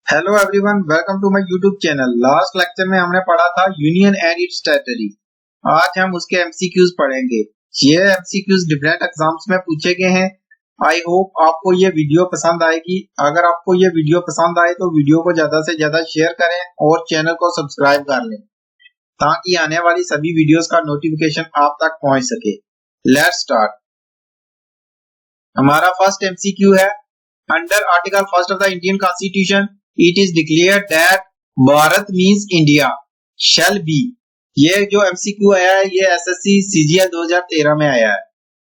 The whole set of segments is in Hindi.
Hello everyone, welcome to my YouTube channel. Last lecture में हमने पढ़ा था यूनियन एंड इट्स टेरिटरी। आज हम उसके एमसीक्यूज पढ़ेंगे। ये एमसीक्यूज डिफरेंट एग्जाम्स में पूछे गए हैं। आई होप आपको ये वीडियो पसंद आएगी। अगर आपको ये वीडियो पसंद आए तो वीडियो को ज्यादा से ज्यादा शेयर करें और चैनल को सब्सक्राइब कर लें ताकि आने वाली सभी वीडियोस का नोटिफिकेशन आप तक पहुंच सके। Let's start. हमारा फर्स्ट एमसीक्यू है, under article first of the Indian constitution it is declared that Bharat means India shall be. ये जो एमसीक्यू आया है ये एसएससी सीजीएल 2013 में आया है।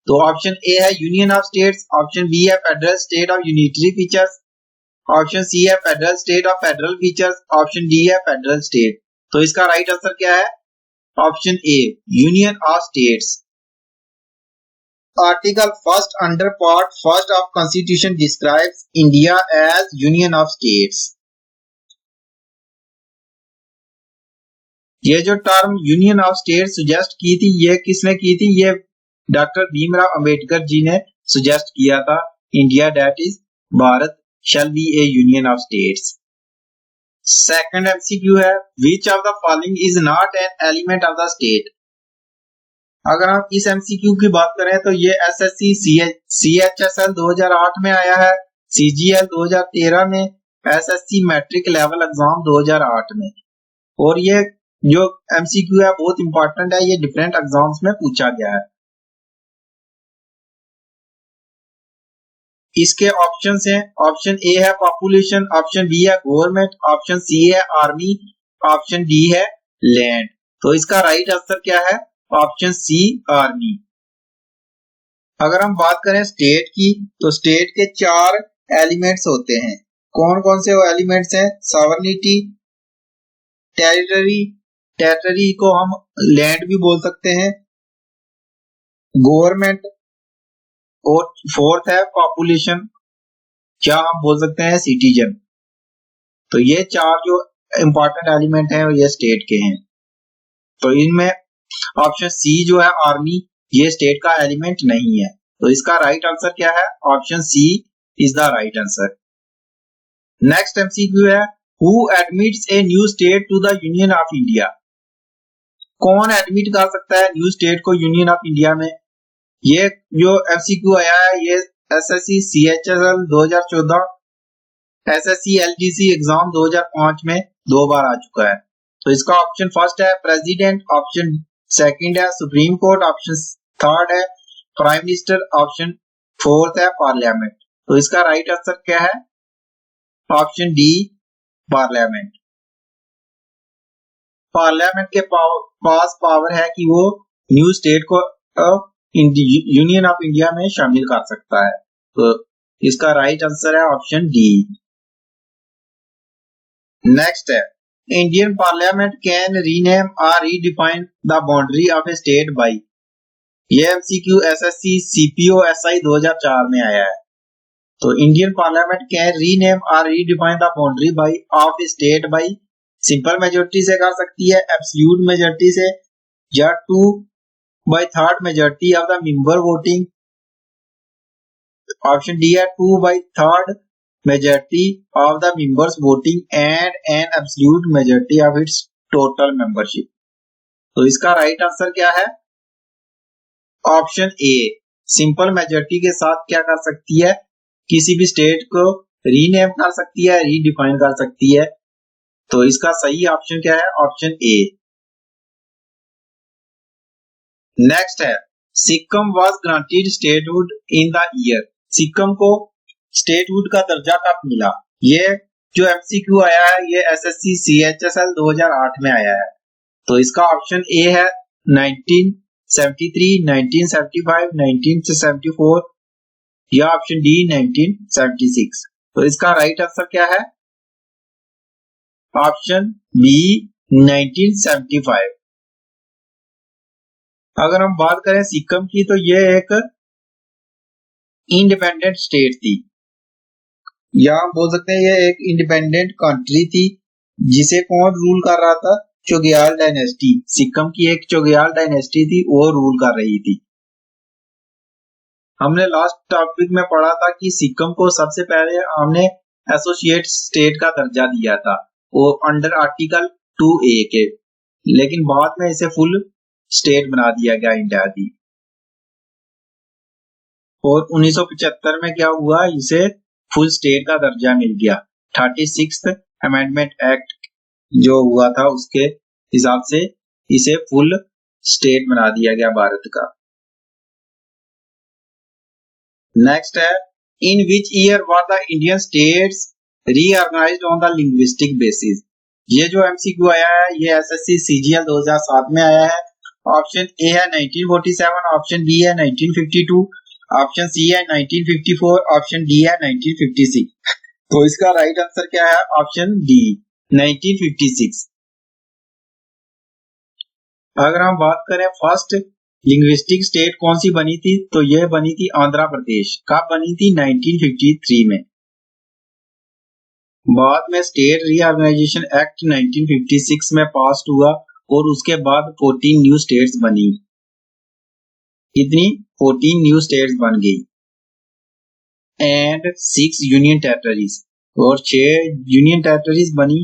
तो ऑप्शन ए है union of states, option B है federal state of unitary features, option C है federal state of federal features, option D है फेडरल स्टेट। तो इसका राइट आंसर क्या है? Option A union of states. Article first under part first of constitution describes India as union of states. ये जो term union of state suggest की थी ये किसने की थी? ये डॉक्टर भीमराव अंबेडकर जी ने सुजेस्ट किया था। India that is Bharat shall be a union of states. Second MCQ है, which of the following is not an element of the state. अगर हम इस एमसीक्यू की बात करें तो ये एसएससी सीएचएसएल 2008 में आया है, सीजीएल 2013 में, एसएससी मैट्रिक लेवल एग्जाम 2008 में। और ये जो एमसीक्यू है बहुत इंपॉर्टेंट है, ये डिफरेंट एग्जाम्स में पूछा गया है। इसके ऑप्शंस हैं, ऑप्शन ए है पॉपुलेशन, ऑप्शन बी है गवर्नमेंट, ऑप्शन सी है आर्मी, ऑप्शन डी है लैंड। तो इसका राइट आंसर क्या है? Option C army. अगर हम बात करें स्टेट की तो स्टेट के 4 एलिमेंट्स होते हैं। कौन कौन से वो एलिमेंट्स हैं? सॉवरेनिटी, टेरिटरी, टेरिटरी को हम लैंड भी बोल सकते हैं, गवर्नमेंट, और फोर्थ है पॉपुलेशन, क्या हम बोल सकते हैं सिटीजन। तो ये 4 जो इंपॉर्टेंट एलिमेंट हैं ये स्टेट के हैं। तो इनमें ऑप्शन सी जो है आर्मी, ये स्टेट का एलिमेंट नहीं है। तो इसका राइट आंसर क्या है? Option C is the right answer. Next MCQ है, who admits a new state to the union of India. कौन एडमिट कर सकता है न्यू स्टेट को यूनियन ऑफ इंडिया में? ये जो एमसीक्यू आया है ये SSC CHSL 2014, SSC LDC exam 2005 में 2 बार आ चुका है। तो इसका ऑप्शन फर्स्ट है प्रेसिडेंट, ऑप्शन सेकंड है सुप्रीम कोर्ट, ऑप्शन थर्ड है प्राइम मिनिस्टर, ऑप्शन फोर्थ है पार्लियामेंट। तो इसका राइट आंसर क्या है? Option D parliament. पार्लियामेंट के पास पावर है कि वो न्यू स्टेट को यूनियन ऑफ इंडिया में शामिल कर सकता है। तो इसका राइट आंसर है ऑप्शन डी। नेक्स्ट है, इंडियन पार्लियामेंट कैन रीनेम और redefine the boundary of A state by. ये एमसीक्यू एसएससी सीपीओ एसआई 2004 में आया है। तो इंडियन पार्लियामेंट कैन रीनेम और redefine the boundary by of A state by simple majority से कर सकती है, एब्सोल्यूट मेजोरिटी से, या 2/3 majority of the member voting, option D है 2/3 majority of the members voting and an absolute majority of its total membership। तो इसका राइट आंसर क्या है? ऑप्शन ए सिंपल मेजोरिटी के साथ क्या कर सकती है? किसी भी स्टेट को रीनेम कर सकती है, रीडिफाइन कर सकती है। तो इसका सही ऑप्शन क्या है? ऑप्शन ए। नेक्स्ट है, Sikkim was granted statehood in the year. Sikkim को स्टेटहुड का दर्जा कब मिला? ये जो एमसीक्यू आया है ये एसएससी सीएचएसएल 2008 में आया है। तो इसका ऑप्शन ए है 1973, 1975, 1974, या ऑप्शन डी 1976। तो इसका राइट आंसर क्या है? Option B 1975। अगर हम बात करें सिक्किम की तो ये एक इंडिपेंडेंट स्टेट थी, या हम बोल सकते हैं ये एक इंडिपेंडेंट कंट्री थी। जिसे कौन रूल कर रहा था? चोग्याल डायनेस्टी। सिक्किम की एक चोग्याल डायनेस्टी थी, वो रूल कर रही थी। हमने लास्ट टॉपिक में पढ़ा था कि सिक्किम को सबसे पहले हमने एसोसिएट स्टेट का दर्जा दिया था वो अंडर आर्टिकल 2A के, लेकिन बाद में इसे फुल स्टेट बना दिया गया इंडिया की। और 1975 में क्या हुआ, इसे फुल स्टेट का दर्जा मिल गया। 36th अमेंडमेंट एक्ट जो हुआ था उसके हिसाब से इसे फुल स्टेट बना दिया गया भारत का। नेक्स्ट है, in which year were the Indian states reorganized on the linguistic basis. ये जो एमसीक्यू आया है ये एसएससी सीजीएल 2007 में आया है। ऑप्शन ए है 1947, ऑप्शन बी है 1952, ऑप्शन सी है 1954, ऑप्शन डी है 1956। तो इसका राइट आंसर क्या है, ऑप्शन डी 1956। अगर हम बात करें फर्स्ट लिंग्विस्टिक स्टेट कौन सी बनी थी, तो यह बनी थी आंध्र प्रदेश। कब बनी थी, 1953 में। बाद में स्टेट रीऑर्गेनाइजेशन एक्ट 1956 में पास हुआ और उसके बाद 14 न्यू स्टेट्स बनी। कितनी, 14 न्यू स्टेट्स बन गई एंड 6 यूनियन टेरिटरीज, और 6 यूनियन टेरिटरीज बनी।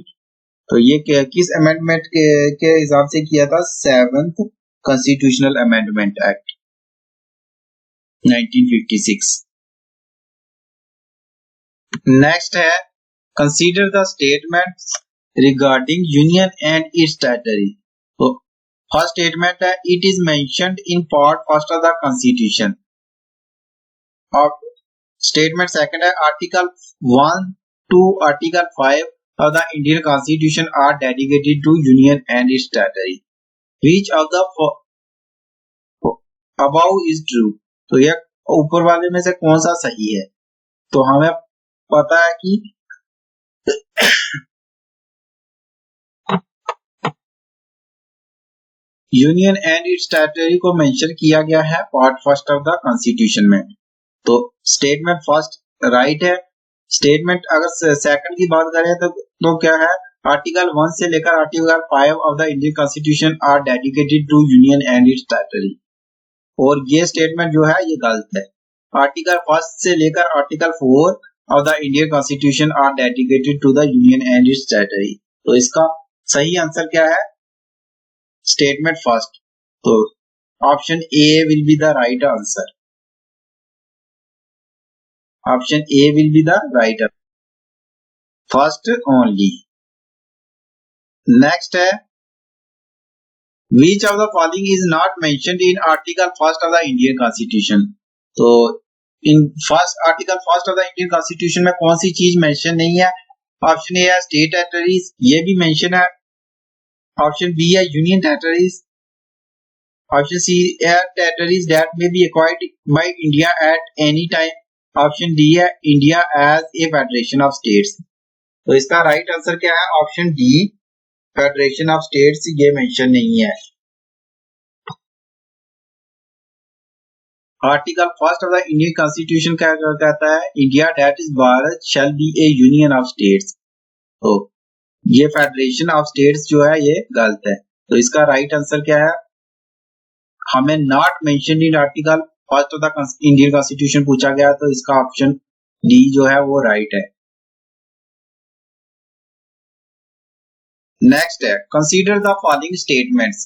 तो ये किस अमेंडमेंट के हिसाब से किया था, 7th constitutional amendment act 1956। Next है, consider the statements regarding union and its territory. तो फर्स्ट स्टेटमेंट है, it is mentioned in part first of the constitution. और स्टेटमेंट सेकंड है, article 1 to article 5 of the Indian Constitution are dedicated to Union and its territory. Which of the above is true? तो यह ऊपर वाले में से कौन सा सही है? तो हमें पता है कि यूनियन एंड इट्स टेरिटरी को मेंशन किया गया है part first of the constitution में। तो स्टेटमेंट फर्स्ट राइट है। स्टेटमेंट अगर सेकंड की बात करें तो क्या है, आर्टिकल 1 से लेकर article 5 of the Indian constitution are dedicated to union and its territory. और ये स्टेटमेंट जो है ये गलत है। आर्टिकल फर्स्ट से लेकर article 4 of the Indian constitution are dedicated to the union and its territory. तो इसका सही आंसर क्या है, स्टेटमेंट फर्स्ट। तो option A will be the right answer. Option A will be the right answer, first only. Next है, which of the following is not mentioned in article first of the Indian Constitution। तो in first article first of the Indian constitution में कौन सी चीज मेंशन नहीं है। ऑप्शन ए है स्टेट टेरिटरीज, ये भी मेंशन है। ऑप्शन बी है यूनियन टेरिटरीज। ऑप्शन सी है territories that may be acquired by India at any time. Option D है India as a federation of states. तो इसका राइट आंसर क्या है, option D federation of states, ये मेंशन नहीं है। Article first of the Indian constitution क्या कहता है, India that is Bharat shall be a union of states. तो ये फेडरेशन ऑफ स्टेट्स जो है ये गलत है। तो इसका राइट आंसर क्या है, हमें not mentioned in article first of the Indian constitution पूछा गया, तो इसका ऑप्शन डी जो है वो राइट है। नेक्स्ट है, consider the following statements.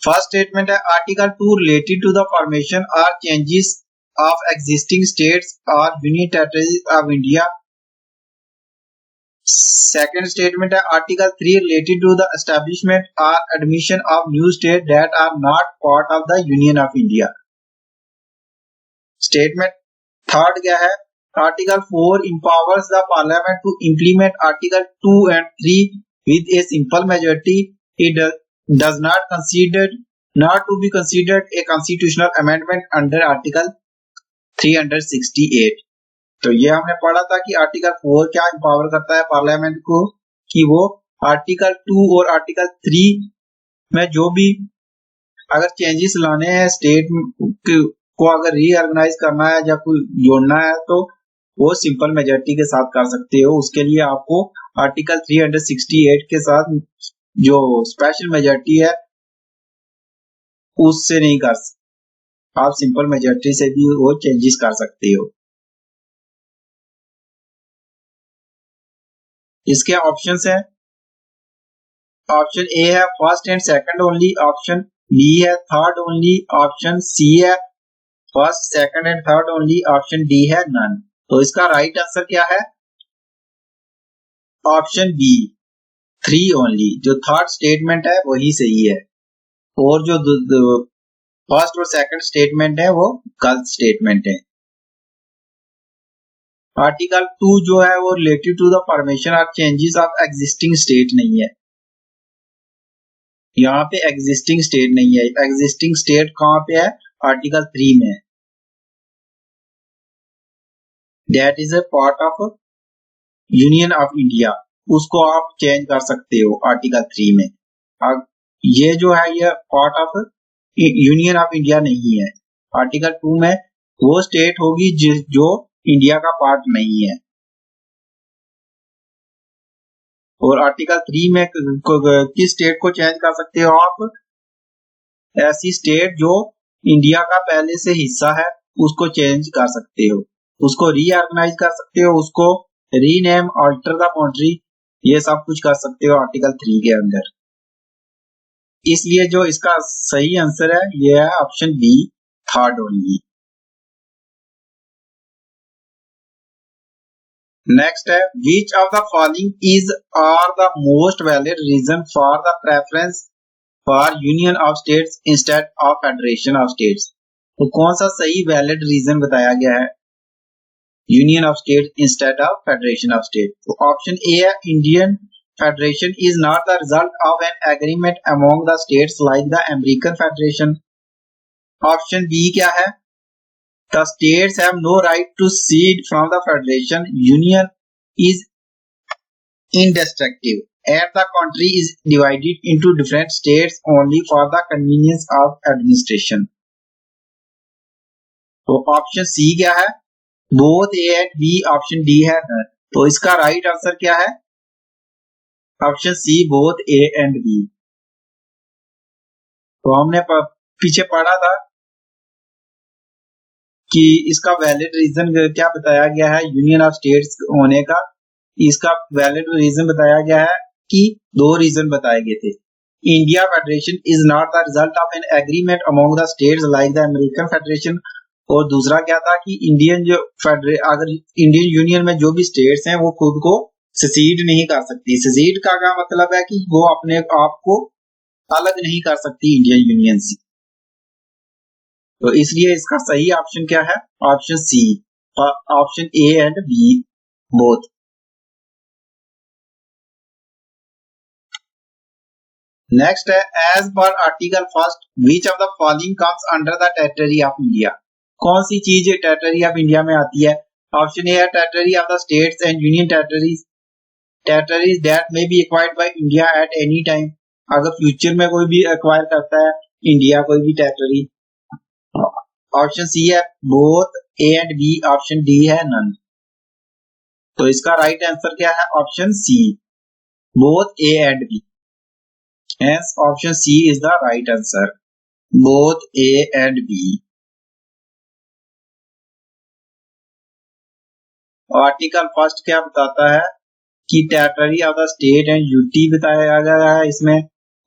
First statement है, article 2 related to the formation और चेंजेस ऑफ एग्जिस्टिंग स्टेट्स और union territories of India. Second statement है, article 3 related to the establishment और admission of new state that are not part of the union of India. Statement third क्या है, article 4 empowers the parliament to implement article 2 and 3 with a simple majority. It does not to be considered a constitutional amendment under article 368। तो ये हमने पढ़ा था कि आर्टिकल 4 क्या empower करता है पार्लियामेंट को, कि वो आर्टिकल 2 और आर्टिकल 3 में जो भी अगर चेंजेस लाने हैं स्टेट को, अगर रीऑर्गेनाइज करना है या कोई जोड़ना है, तो वो सिंपल मेजोरिटी के साथ कर सकते हो। उसके लिए आपको आर्टिकल 368 के साथ जो स्पेशल मेजोरिटी है उससे नहीं कर सकते, आप सिंपल मेजोरिटी से भी वो चेंजेस कर सकते हो। इसके ऑप्शंस है, ऑप्शन ए है first and second only, option B है थर्ड ओनली, ऑप्शन सी है first second and third only, option D है नन। तो इसका राइट आंसर क्या है? Option B, three only. जो थर्ड स्टेटमेंट है वही सही है, और जो फर्स्ट और सेकंड स्टेटमेंट है वो गलत स्टेटमेंट है। आर्टिकल 2 जो है वो रिलेटेड टू द फॉर्मेशन और चेंजेस ऑफ एग्जिस्टिंग स्टेट नहीं है, यहाँ पे एग्जिस्टिंग स्टेट नहीं है। एग्जिस्टिंग स्टेट कहाँ पे है? आर्टिकल 3 में। That is a part of union of India, उसको आप चेंज कर सकते हो आर्टिकल 3 में। अब ये जो है ये part of union of India नहीं है। आर्टिकल 2 में वो स्टेट होगी जो इंडिया का पार्ट नहीं है, और आर्टिकल 3 में किस स्टेट को चेंज कर सकते हो आप? ऐसी स्टेट जो इंडिया का पहले से हिस्सा है उसको चेंज कर सकते हो, उसको रीऑर्गेनाइज कर सकते हो, उसको रीनेम, ऑल्टर द बाउंड्री, ये सब कुछ कर सकते हो आर्टिकल 3 के अंदर। इसलिए जो इसका सही आंसर है ये है option B, third only. Next है which of the following is are the most valid reason for the preference for union of states instead of federation of states. तो कौन सा सही वैलिड रीजन बताया गया है union of states instead of federation of state? तो ऑप्शन ए है Indian federation is not the result of an agreement among the states like the American federation. Option B क्या है? The states have no right to secede from the federation, union is indestructible and the country is divided into different states only for the convenience of administration। तो ऑप्शन सी क्या है? Both A and B, option D है नन। तो इसका राइट आंसर क्या है? Option C, both A and B. तो हमने पीछे पढ़ा था कि इसका वैलिड रीजन क्या बताया गया है यूनियन ऑफ स्टेट्स होने का। इसका वैलिड रीजन बताया गया है कि दो रीजन बताए गए थे। India federation is not the result of an agreement among the states like the American federation, और दूसरा क्या था कि अगर इंडियन यूनियन में जो भी स्टेट्स हैं वो खुद को सेसीड नहीं कर सकती। सेसीड का क्या मतलब है कि वो अपने आप को अलग नहीं कर सकती इंडियन यूनियन से। तो इसलिए इसका सही ऑप्शन क्या है? Option C, option A and B both. Next है as per article first which of the following comes under the territory of India. कौन सी चीज टेरिटरी ऑफ इंडिया में आती है? ऑप्शन ए है territory of the states and union territories, territories that may be acquired by India at any time. अगर फ्यूचर में कोई भी एक्वायर करता है इंडिया कोई भी टेरिटरी। ऑप्शन सी है both A and B, option D है नन। तो इसका राइट आंसर क्या है? Option C, both A and B. Hence option C is the right answer, both A and B। Article first क्या बताता है कि territory of the state and UT बताया गया है इसमें,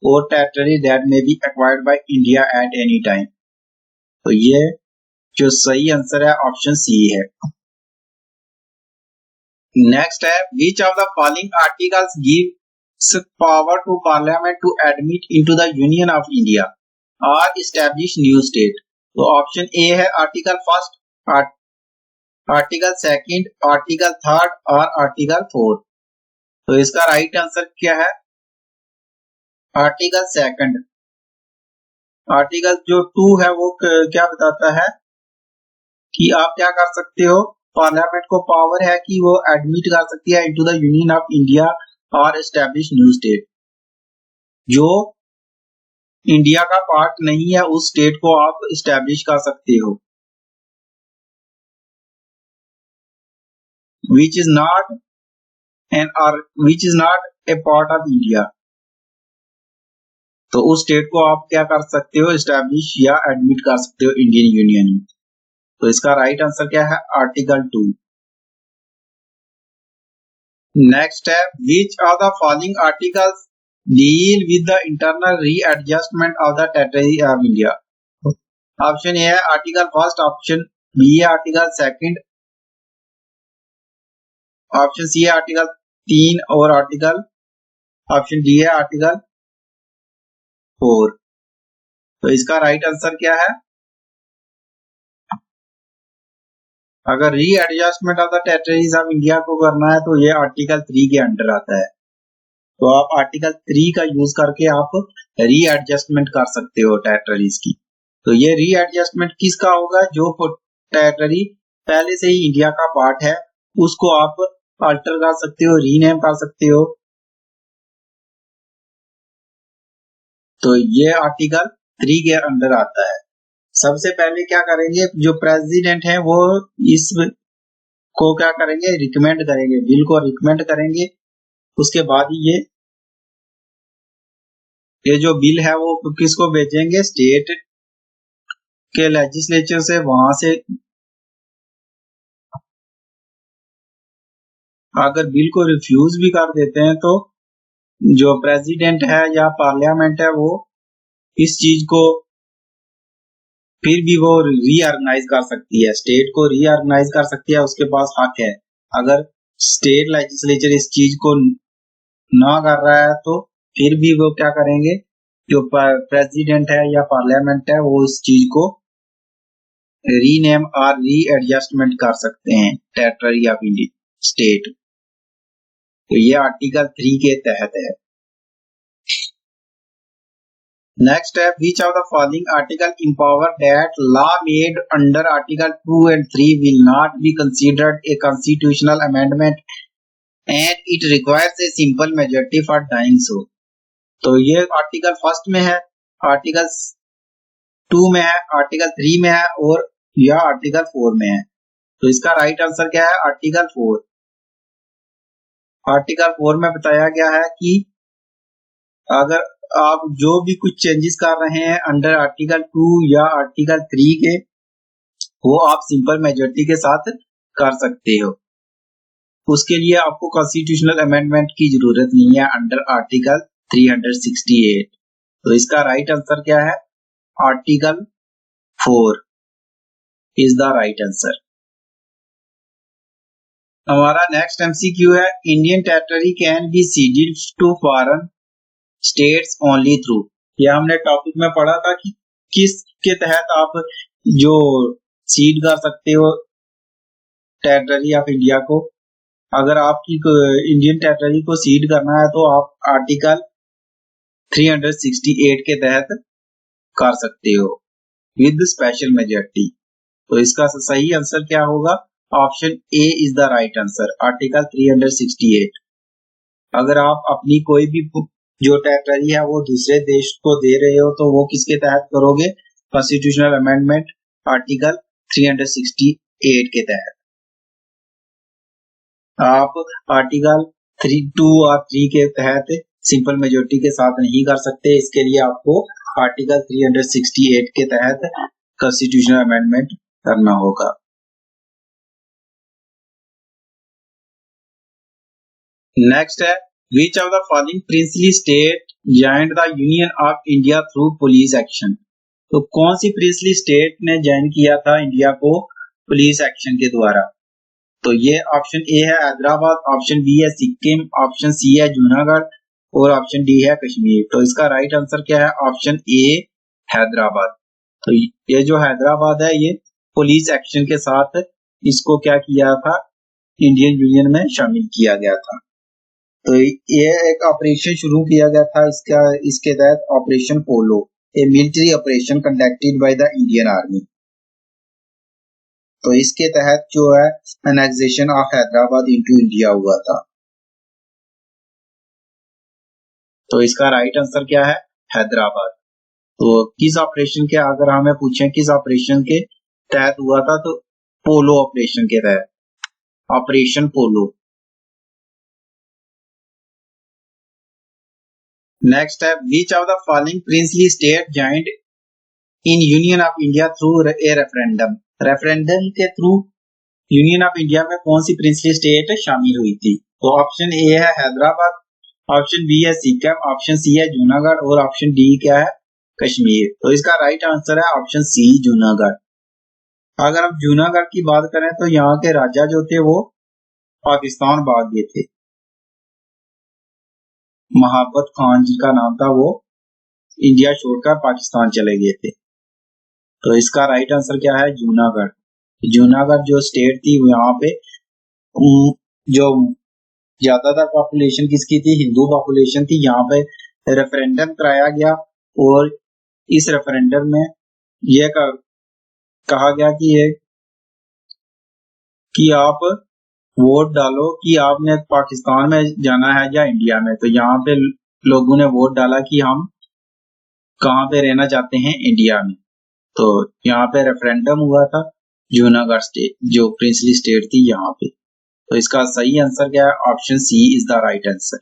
और territory that may be acquired by India at any time. तो ये जो सही आंसर है ऑप्शन सी है। नेक्स्ट है which of the following articles give power to parliament to admit into the union of India or establish new state। तो ऑप्शन ए है article first, article second, article third और आर्टिकल फोर्थ। तो इसका राइट आंसर क्या है? Article second. आर्टिकल जो 2 है वो क्या बताता है कि आप क्या कर सकते हो, पार्लियामेंट को पावर है कि वो एडमिट कर सकती है into the union of India और एस्टैब्लिश न्यू स्टेट। जो इंडिया का पार्ट नहीं है उस स्टेट को आप एस्टैब्लिश कर सकते हो, which is not A part of India. तो उस स्टेट को आप क्या कर सकते हो, एस्टैब्लिश या एडमिट कर सकते हो इंडियन यूनियन में। तो इसका राइट आंसर क्या है? आर्टिकल 2। नेक्स्ट है which are the following articles deal with the internal readjustment of the territory of India. Option A है आर्टिकल फर्स्ट, ऑप्शन बी है आर्टिकल सेकंड, ऑप्शन सी है आर्टिकल 3 और आर्टिकल ऑप्शन डी है आर्टिकल 4। तो इसका राइट आंसर क्या है? अगर readjustment of the territories of India को करना है तो ये आर्टिकल 3 के अंडर आता है। तो आप आर्टिकल 3 का यूज करके आप रीएडजस्टमेंट कर सकते हो टेरिटरीज की। तो ये रीएडजस्टमेंट किसका होगा? जो टेरिटरी पहले से ही इंडिया का पार्ट है उसको आप अल्टर कर सकते हो, रीनेम कर सकते हो। तो ये आर्टिकल 3 के अंडर आता है। सबसे पहले क्या करेंगे, जो प्रेसिडेंट है वो इस को क्या करेंगे, रिकमेंड करेंगे, बिल को रिकमेंड करेंगे। उसके बाद ये जो बिल है वो किसको भेजेंगे? स्टेट के लेजिस्लेचर से, वहां से अगर बिल को रिफ्यूज भी कर देते हैं तो जो प्रेसिडेंट है या पार्लियामेंट है वो इस चीज को फिर भी वो रीऑर्गेनाइज कर सकती है, स्टेट को रीऑर्गेनाइज कर सकती है, उसके पास हक है। अगर स्टेट लेजिस्लेचर इस चीज को ना कर रहा है तो फिर भी वो क्या करेंगे, जो प्रेसिडेंट है या पार्लियामेंट है वो इस चीज को रीनेम और रीएडजस्टमेंट कर सकते हैं टेरिटरी ऑफ इंडिया स्टेट। तो ये आर्टिकल 3 के तहत है। नेक्स्ट है which of the following article empower that law made under article 2 and 3 will not be considered a constitutional amendment and it requires a simple majority for doing so। तो ये आर्टिकल फर्स्ट में है, आर्टिकल 2 में है, आर्टिकल 3 में है और यह आर्टिकल 4 में है। तो इसका राइट आंसर क्या है? आर्टिकल 4। आर्टिकल 4 में बताया गया है कि अगर आप जो भी कुछ चेंजेस कर रहे हैं अंडर आर्टिकल 2 या आर्टिकल 3 के, वो आप सिंपल मेजॉरिटी के साथ कर सकते हो। उसके लिए आपको कॉन्स्टिट्यूशनल अमेंडमेंट की जरूरत नहीं है अंडर आर्टिकल 368। तो इसका राइट आंसर क्या है? Article 4 is the right answer. हमारा नेक्स्ट एमसीक्यू है Indian territory can be ceded to foreign states only through. यह हमने टॉपिक में पढ़ा था कि किस के तहत आप जो सीड कर सकते हो टेरिटरी ऑफ इंडिया को। अगर आपकी इंडियन टेरिटरी को सीड करना है तो आप आर्टिकल 368 के तहत कर सकते हो विद स्पेशल मेजॉरिटी। तो इसका सही आंसर क्या होगा? Option A is the right answer, article 368। अगर आप अपनी कोई भी जो टेरिटरी है वो दूसरे देश को दे रहे हो तो वो किसके तहत करोगे? कॉन्स्टिट्यूशनल अमेंडमेंट आर्टिकल 368 के तहत। आप आर्टिकल 2 और 3 के तहत सिंपल मेजॉरिटी के साथ नहीं कर सकते। इसके लिए आपको आर्टिकल 368 के तहत कॉन्स्टिट्यूशनल अमेंडमेंट करना होगा। नेक्स्ट है which of the following princely state joined the union of India through police action. तो कौन सी प्रिंसली स्टेट ने ज्वाइन किया था इंडिया को पुलिस एक्शन के द्वारा? तो ये ऑप्शन ए है हैदराबाद, ऑप्शन बी है सिक्किम, ऑप्शन सी है जूनागढ़ और ऑप्शन डी है कश्मीर। तो इसका राइट आंसर क्या है? ऑप्शन ए हैदराबाद। तो ये जो हैदराबाद है ये पुलिस एक्शन के साथ इसको क्या किया था, इंडियन यूनियन में शामिल किया गया था। तो ये एक ऑपरेशन शुरू किया गया था इसके तहत operation polo, A military operation conducted by the Indian army. तो इसके तहत जो है annexation of Hyderabad into India हुआ था। तो इसका राइट आंसर क्या है? हैदराबाद। तो किस ऑपरेशन के, अगर हमें पूछें किस ऑपरेशन के तहत हुआ था, तो पोलो ऑपरेशन के तहत, ऑपरेशन पोलो। नेक्स्ट है which of the following princely state joined in union of India through a referendum. Referendum के थ्रू यूनियन ऑफ इंडिया में कौन सी प्रिंसली स्टेट शामिल हुई थी? तो ऑप्शन ए है हैदराबाद, ऑप्शन बी है सिक्किम, ऑप्शन सी है जूनागढ़ और ऑप्शन डी क्या है कश्मीर। तो इसका राइट आंसर है ऑप्शन सी जूनागढ़। अगर हम जूनागढ़ की बात करें तो यहाँ के राजा जो थे वो पाकिस्तान भाग गए थे, महाबत खान जी का नाम था, वो इंडिया छोड़कर पाकिस्तान चले गए थे। तो इसका राइट आंसर क्या है जूनागढ़। जूनागढ़ जो स्टेट थी यहाँ पे जो ज्यादातर पॉपुलेशन किसकी थी, हिंदू पॉपुलेशन थी। यहाँ पे रेफरेंडम कराया गया और इस रेफरेंडम में यह कहा गया कि आप वोट डालो कि आपने पाकिस्तान में जाना है या इंडिया में। तो यहाँ पे लोगों ने वोट डाला कि हम कहाँ पे रहना चाहते हैं, इंडिया में। तो यहाँ पे रेफरेंडम हुआ था, जूनागढ़ स्टेट जो प्रिंसली स्टेट थी यहाँ पे। तो इसका सही आंसर क्या है, option C is the right answer.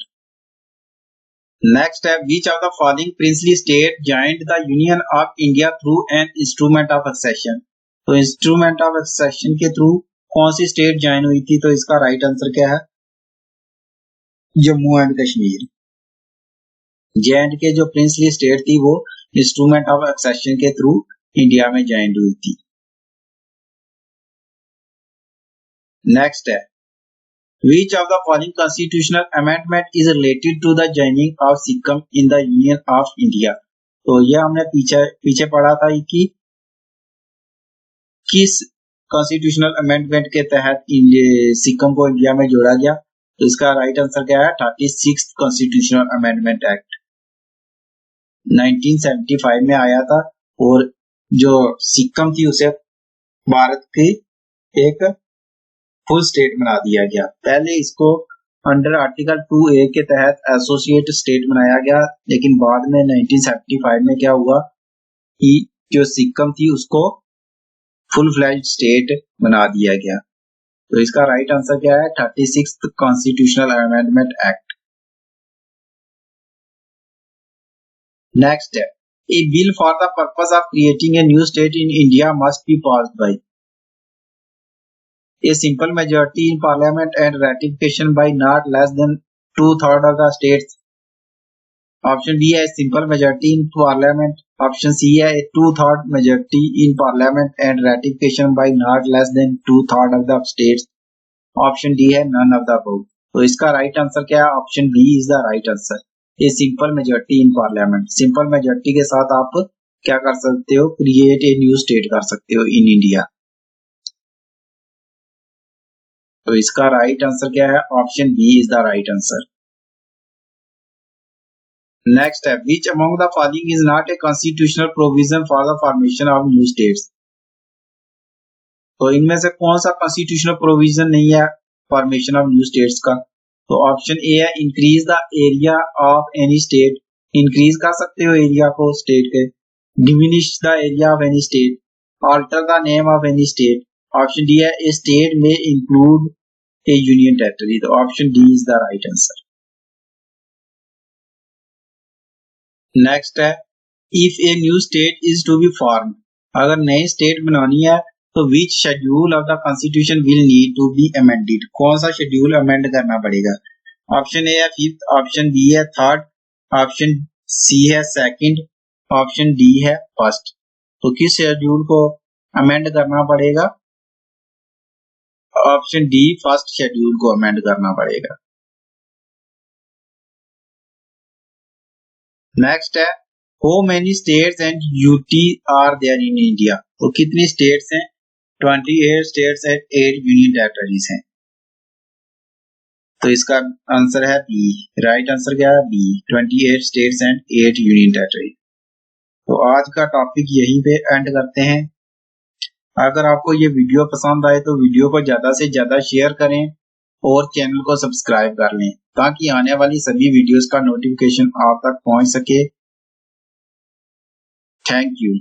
Next है which of the following princely state joined the union of India through an instrument of accession. तो इंस्ट्रूमेंट ऑफ एक्सेशन के थ्रू कौन सी स्टेट ज्वाइन हुई थी। तो इसका राइट आंसर क्या है जम्मू एंड कश्मीर। जे&के जो प्रिंसली स्टेट थी वो इंस्ट्रूमेंट ऑफ एक्सेशन के थ्रू इंडिया में ज्वाइन हुई थी। नेक्स्ट है Which of the following constitutional amendment is related to the joining of Sikkim in the Union of India? तो ये हमने पीछे पढ़ा था कि किस कॉन्स्टिट्यूशनल अमेंडमेंट के तहत सिक्किम को इंडिया में जोड़ा गया। तो इसका राइट आंसर क्या है 36th कॉन्स्टिट्यूशनल अमेंडमेंट एक्ट 1975 में आया था और जो सिक्किम थी उसे भारत की एक फुल स्टेट बना दिया गया। पहले इसको अंडर आर्टिकल 2A के तहत एसोसिएट स्टेट बनाया गया, लेकिन बाद में 1975 में क्या हुआ कि जो सिक्किम थी उसको फुल फ्लैज स्टेट बना दिया गया। तो इसका राइट आंसर क्या है 36th constitutional amendment act. Next है a bill for the purpose of creating a new state in India must be passed by a simple majority in parliament and ratification by not less than 2/3 of the states. Option B है simple majority in parliament. Option C है 2/3 majority in parliament and ratification by not less than 2/3 of the states. Option D है none of the above. तो इसका राइट आंसर क्या है option B is the right answer. ये simple majority in parliament, simple majority के साथ आप क्या कर सकते हो, क्रिएट ए न्यू स्टेट कर सकते हो इन इंडिया। तो इसका राइट आंसर क्या है option B is the right answer. Next है which among the following is not a constitutional provision for the formation of new states. तो इनमें से कौन सा कॉन्स्टिट्यूशनल प्रोविजन नहीं है फॉर्मेशन ऑफ न्यू स्टेट्स का। तो ऑप्शन ए है increase the area of any state, increase कर सकते हो एरिया को स्टेट के। Diminish the area of any state, alter the name of any state. Option D है ए स्टेट में इंक्लूड ए यूनियन टेरिटरी। तो option D is the right answer. Next है if a new state is to be form, अगर नई स्टेट बनानी है तो which schedule of the constitution will need to be amended, कौन सा शेड्यूल अमेंड करना पड़ेगा। ऑप्शन ए है 5th, ऑप्शन बी है 3rd, ऑप्शन सी है 2nd, ऑप्शन डी है 1st। तो किस शेड्यूल को अमेंड करना पड़ेगा, ऑप्शन डी 1st शेड्यूल को अमेंड करना पड़ेगा। नेक्स्ट है how many states and UT are there in India. तो कितनी स्टेट्स हैं, 28 स्टेट्स एंड 8 यूनियन टेरिटरीज हैं। तो इसका आंसर है बी, राइट आंसर क्या है B 28 states and 8 union territory. तो आज का टॉपिक यहीं पे एंड करते हैं। अगर आपको ये वीडियो पसंद आए तो वीडियो को ज्यादा से ज्यादा शेयर करें और चैनल को सब्सक्राइब कर लें ताकि आने वाली सभी वीडियोस का नोटिफिकेशन आप तक पहुंच सके। Thank you.